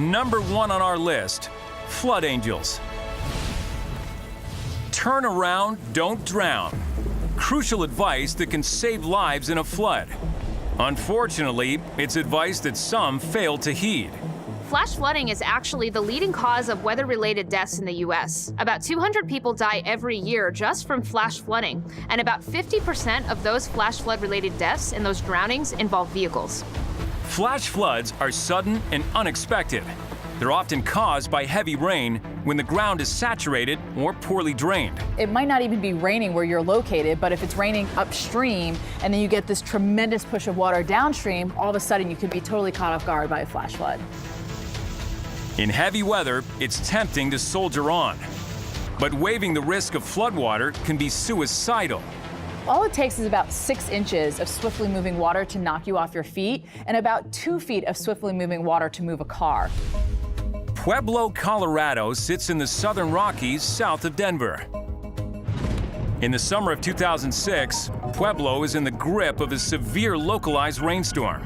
Number 1 on our list, flood angels. Turn around, don't drown. Crucial advice that can save lives in a flood. Unfortunately, it's advice that some fail to heed. Flash flooding is actually the leading cause of weather-related deaths in the U.S. About 200 people die every year just from flash flooding, and about 50% of those flash flood-related deaths and those drownings involve vehicles. Flash floods are sudden and unexpected. They're often caused by heavy rain when the ground is saturated or poorly drained. It might not even be raining where you're located, but if it's raining upstream and then you get this tremendous push of water downstream, all of a sudden you could be totally caught off guard by a flash flood. In heavy weather, it's tempting to soldier on. But waiving the risk of floodwater can be suicidal. All it takes is about 6 inches of swiftly moving water to knock you off your feet, and about 2 feet of swiftly moving water to move a car. Pueblo, Colorado sits in the southern Rockies south of Denver. In the summer of 2006, Pueblo is in the grip of a severe localized rainstorm.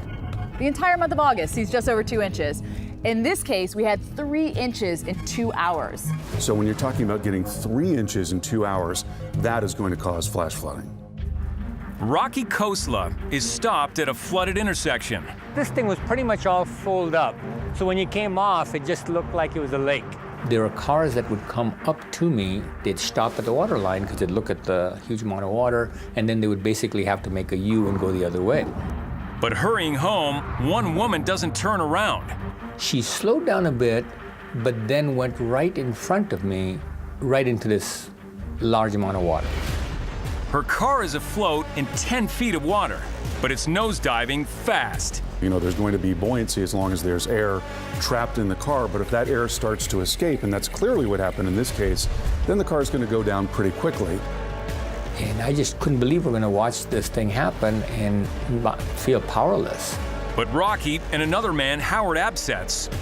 The entire month of August sees just over 2 inches. In this case, we had 3 inches in 2 hours. So when you're talking about getting 3 inches in 2 hours, that is going to cause flash flooding. Rocky Khosla is stopped at a flooded intersection. This thing was pretty much all filled up. So when you came off, it just looked like it was a lake. There were cars that would come up to me. They'd stop at the water line because they'd look at the huge amount of water, and then they would basically have to make a U and go the other way. But hurrying home, one woman doesn't turn around. She slowed down a bit, but then went right in front of me, right into this large amount of water. Her car is afloat in 10 feet of water, but it's nosediving fast. You know, there's going to be buoyancy as long as there's air trapped in the car, but if that air starts to escape, and that's clearly what happened in this case, then the car is going to go down pretty quickly. And I just couldn't believe we're going to watch this thing happen and feel powerless. But Rocky and another man, Howard Absetz,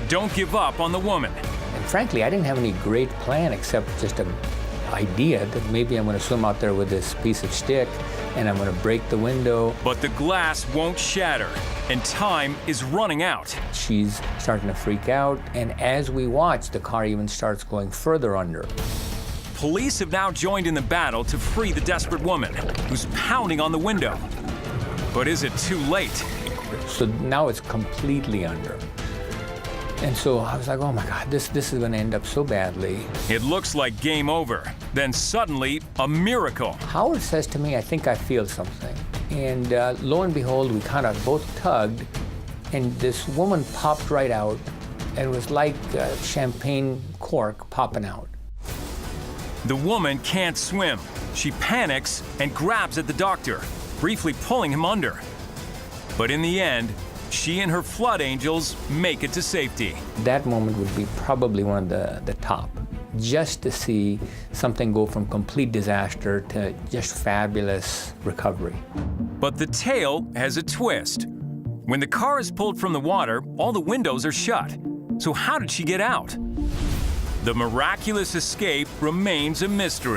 don't give up on the woman. And frankly, I didn't have any great plan except just an idea that maybe I'm going to swim out there with this piece of stick and I'm going to break the window. But the glass won't shatter, and time is running out. She's starting to freak out, and as we watch, the car even starts going further under. Police have now joined in the battle to free the desperate woman, who's pounding on the window. But is it too late? So now it's completely under. And so I was like, oh my God, this is going to end up so badly. It looks like game over. Then suddenly, a miracle. Howard says to me, I think I feel something. And lo and behold, we kind of both tugged, and this woman popped right out, and it was like a champagne cork popping out. The woman can't swim. She panics and grabs at the doctor, briefly pulling him under. But in the end, she and her flood angels make it to safety. That moment would be probably one of the top. Just to see something go from complete disaster to just fabulous recovery. But the tale has a twist. When the car is pulled from the water, all the windows are shut. So how did she get out? The miraculous escape remains a mystery.